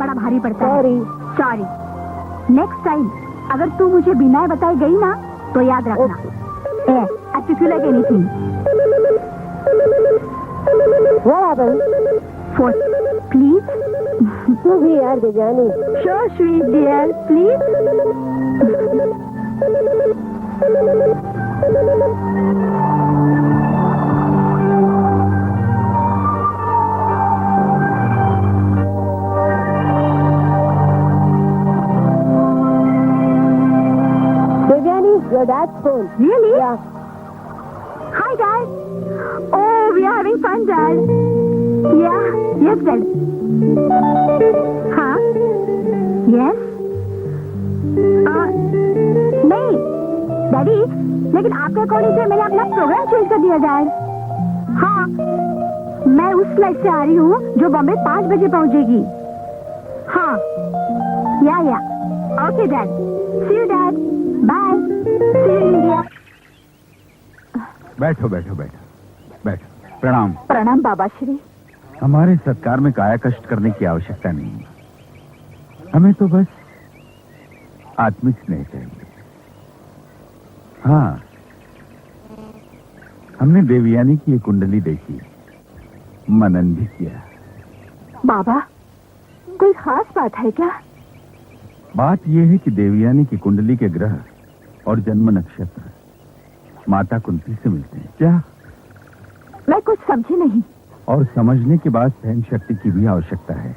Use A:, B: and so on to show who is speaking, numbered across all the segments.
A: बड़ा भारी पड़ता है। सॉरी। नेक्स्ट टाइम अगर तू मुझे बिना बताई गई ना तो याद रखना। If you like anything.
B: What happened?
A: Please.
B: तू भी यार Devyani.
A: Sure, sweet dear. Please.
B: Devyani, your dad's phone.
A: Really?
B: Yeah.
A: Hi, Dad. Oh, we are having fun, Dad. Yeah. Yes, Dad. हाँ? Yes? नहीं, Daddy. लेकिन आपके अकॉर्डिंग से मैंने अपना प्रोग्राम चेंज कर दिया, Dad. हाँ. मैं उस फ्लाइट से आ रही हूँ जो बॉम्बे 5 बजे पहुँचेगी. हाँ. या. Okay, Dad. See you, Dad. Bye. See you in India.
C: बैठो। प्रणाम।
A: प्रणाम बाबा श्री।
C: हमारे सत्कार में काया कष्ट करने की आवश्यकता नहीं है। हमें तो बस आत्मिक स्नेह चाहिए। हाँ, हमने देवयानी की ये कुंडली देखी, मनन भी किया।
A: बाबा, कोई खास बात है क्या?
C: बात यह है कि देवयानी की कुंडली के ग्रह और जन्म नक्षत्र माता कुंती से मिलते हैं। क्या?
A: मैं कुछ समझी नहीं।
C: और समझने के बाद सहन शक्ति की भी आवश्यकता है।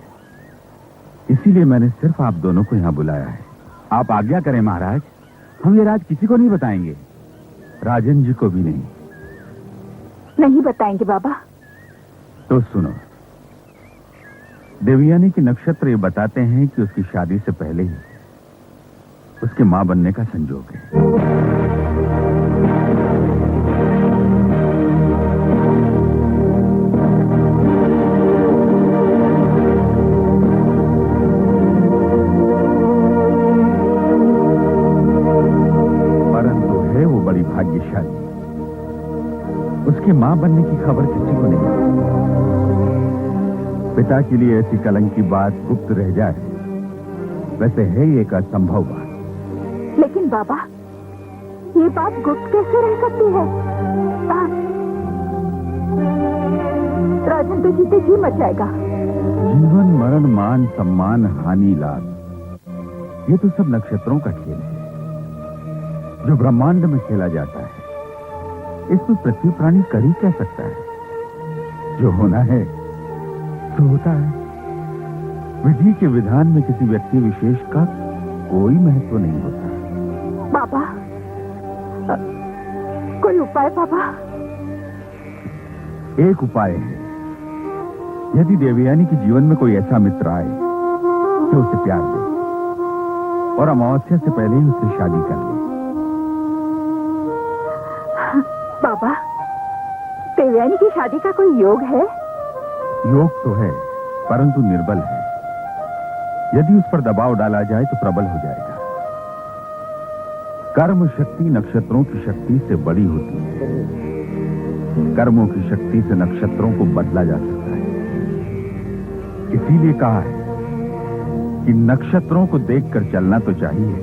C: इसीलिए मैंने सिर्फ आप दोनों को यहाँ बुलाया है। आप आज्ञा करें महाराज, हम ये राज किसी को नहीं बताएंगे, राजन जी को भी नहीं।
A: नहीं बताएंगे बाबा।
C: तो सुनो, देवयानी के नक्षत्र ये बताते हैं कि उसकी शादी से पहले ही उसके मां बनने का संजोग है। भाग्यशाली, उसके मां बनने की खबर किसी को नहीं। पिता के लिए ऐसी कलंक की बात गुप्त रह जाए, वैसे है ये एक असंभव बात।
A: लेकिन बाबा, ये बात गुप्त कैसे रह सकती है? राजन तो जीते जी मच जाएगा।
C: जीवन मरण मान सम्मान हानि लाभ, ये तो सब नक्षत्रों का खेल है जो ब्रह्मांड में खेला जाता है। इसमें पृथ्वी प्राणी कर ही क्या सकता है? जो होना है तो होता है। विधि के विधान में किसी व्यक्ति विशेष का कोई महत्व नहीं होता।
A: बाबा, कोई उपाय बाबा?
C: एक उपाय है, यदि देवयानी के जीवन में कोई ऐसा मित्र आए जो उसे प्यार दे और अमावस्या से पहले ही उससे शादी कर ले।
A: बाबा, देवयानी की शादी का कोई योग है?
C: योग तो है, परंतु निर्बल है। यदि उस पर दबाव डाला जाए तो प्रबल हो जाएगा। कर्म शक्ति नक्षत्रों की शक्ति से बड़ी होती है। कर्मों की शक्ति से नक्षत्रों को बदला जा सकता है। इसीलिए कहा है कि नक्षत्रों को देखकर चलना तो चाहिए,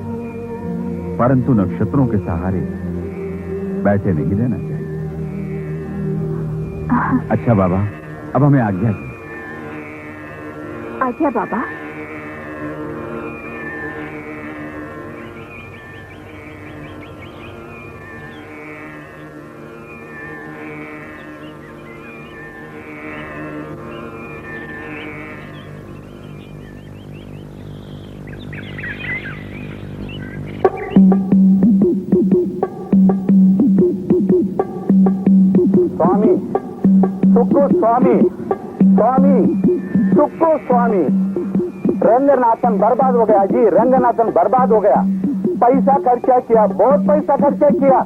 C: परंतु नक्षत्रों के सहारे बैठे नहीं रहना चाहिए। अच्छा बाबा, अब हमें आज्ञा दो।
A: आज्ञा बाबा।
D: स्वामी सुक्को स्वामी, स्वामी सुक्को स्वामी। रंगनाथन बर्बाद हो गया जी, रंगनाथन बर्बाद हो गया। पैसा खर्चा किया, बहुत पैसा खर्चा किया,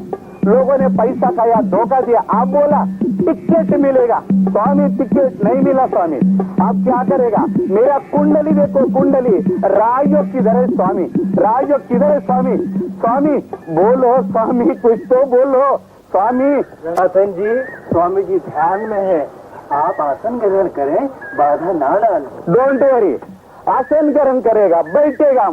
D: लोगों ने पैसा खाया, धोखा दिया। आप बोला टिकट मिलेगा, स्वामी टिकट नहीं मिला। स्वामी आप क्या करेगा? मेरा कुंडली देखो, कुंडली राजयोग किधर है स्वामी? राजयोग किधर है स्वामी? स्वामी बोलो, स्वामी कुछ तो बोलो स्वामी।
E: रंगनाथन जी, स्वामी जी ध्यान में है, आप आसन ग्रहण करें, बाधा ना डालें।
D: डोंट वरी, आसन ग्रहण करेगा, बैठेगा।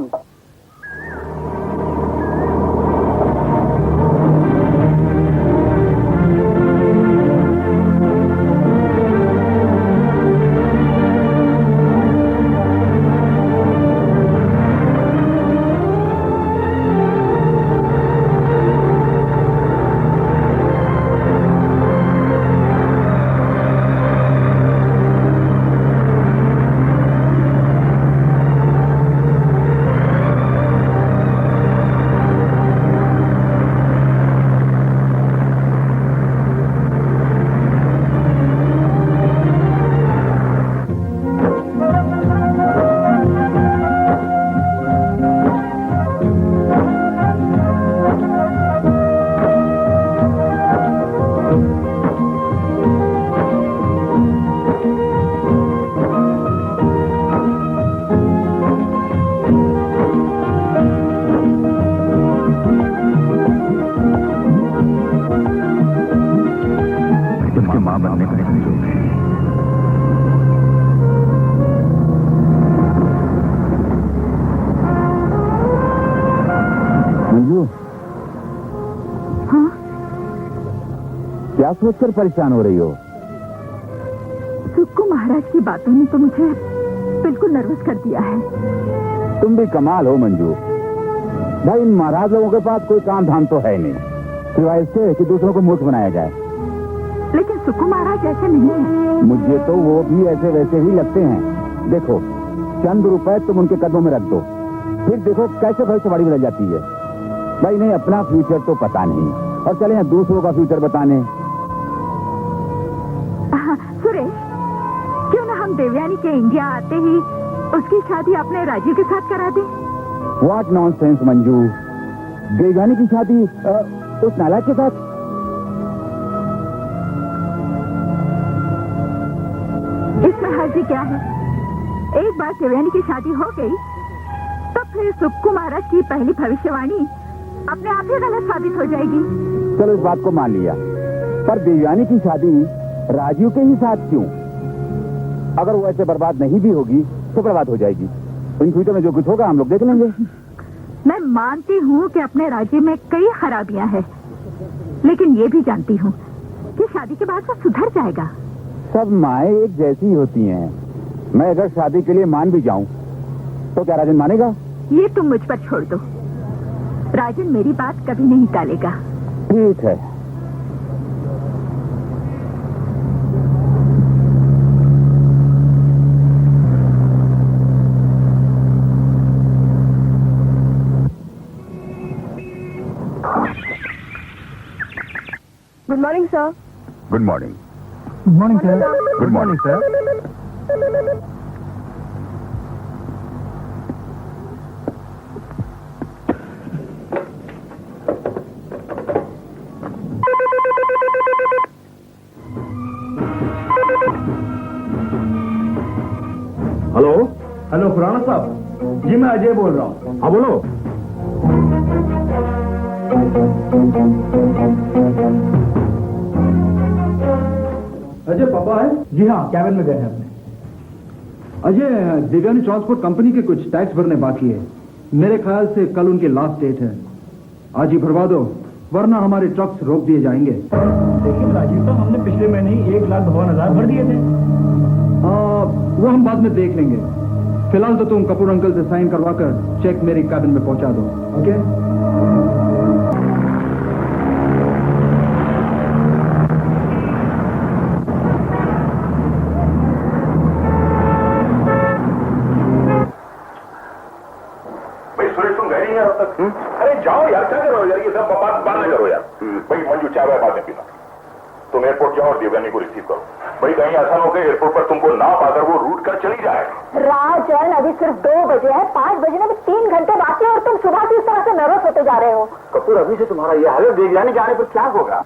D: क्या सोचकर परेशान हो रही हो?
A: सुक्कू महाराज की बातों ने तो मुझे बिल्कुल नर्वस कर दिया है।
C: तुम भी कमाल हो मंजू। भाई इन महाराज लोगों के पास कोई काम धाम तो है नहीं, सिवाय इससे कि दूसरों को मूर्ख बनाया जाए।
A: लेकिन सुक्कू महाराज ऐसे नहीं है।
C: मुझे तो वो भी ऐसे वैसे ही लगते हैं। देखो, चंद रुपए तुम उनके कदमों में रख दो, फिर देखो कैसे भविष्यवाणी बदल जाती है। भाई नहीं, अपना फ्यूचर तो पता नहीं, और चले हैं दूसरों का फ्यूचर बताने।
A: सुरेश, क्यों ना हम देवयानी के इंडिया आते ही उसकी शादी अपने राजीव के साथ करा दें?
C: व्हाट नॉनसेंस मंजू, देवयानी की शादी उस नालायक के साथ?
A: इसमें हर्जी क्या है? एक बार देवयानी की शादी हो गई तो फिर सुक्कू महाराज की पहली भविष्यवाणी अपने आप ही गलत साबित हो जाएगी।
C: चलो इस बात को मान लिया, पर देवयानी की शादी राजीव के ही साथ क्यों? अगर वो ऐसे बर्बाद नहीं भी होगी तो बर्बाद हो जाएगी। इन फ्यूचर में जो कुछ होगा हम लोग देख लेंगे।
A: मैं मानती हूँ कि अपने राज्य में कई खराबियां हैं, लेकिन ये भी जानती हूँ कि शादी के बाद वो सुधर जाएगा।
C: सब माएं एक जैसी ही होती हैं। मैं अगर शादी के लिए मान भी जाऊं तो क्या राजन मानेगा?
A: ये तुम मुझ पर छोड़ दो। राजन मेरी बात कभी नहीं टालेगा।
C: ठीक है।
B: Good morning sir.
C: Good morning.
E: Good morning sir.
C: Good morning sir.
E: Hello hello Khurana साहब जी, मैं अजय बोल रहा हूँ। हाँ बोलो। अजय पापा है? जी हाँ, कैबिन में गए हैं अपने। अजय, देवयानी ट्रांसपोर्ट कंपनी के कुछ टैक्स भरने बाकी है। मेरे ख्याल से कल उनकी लास्ट डेट है। आज ही भरवा दो, वरना हमारे ट्रक्स रोक दिए जाएंगे।
F: लेकिन राजीव साहब, हमने पिछले महीने ही 1,52,000 भर दिए थे।
E: वो हम बाद में देख लेंगे। फिलहाल तो तुम कपूर अंकल से साइन करवाकर चेक मेरी कैबिन में पहुंचा दो। ओके?
G: अरे जाओ यार, क्या करो यार, ये सब बात न करो यार। भाई मंजू, चाय वाय बाद में पीना। तुम एयरपोर्ट जाओ और देवयानी को रिसीव करो। भाई कहीं ऐसा हो कि एयरपोर्ट पर तुमको ना पाकर वो रूट कर चली जाए।
B: राजन, अभी सिर्फ 2 बजे है, 5 बजने में 3 घंटे बाकी है और तुम सुबह से इस तरह से नर्वस होते जा रहे हो।
D: कपूर, अभी से तुम्हारा ये हाल है, देवयानी जाने पर क्या होगा?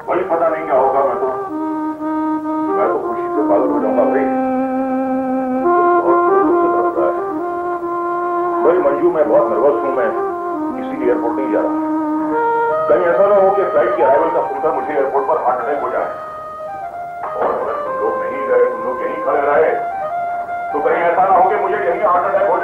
G: भाई पता नहीं क्या होगा। मैं तो खुशी से पागल हो जाऊंगा भाई। बहुत जोर से दर्द रहा है भाई। मंजू, मैं बहुत नर्वस हूँ। मैं इसीलिए एयरपोर्ट नहीं जा रहा। कहीं ऐसा ना हो कि फ्लाइट की अराइवल का सुनकर मुझे एयरपोर्ट पर हार्ट अटैक हो जाए। और अगर तुम लोग नहीं गए, तुम लोग यहीं खड़े रहे, तो कहीं ऐसा ना हो कि मुझे मुझे कहीं हार्ट अटैक हो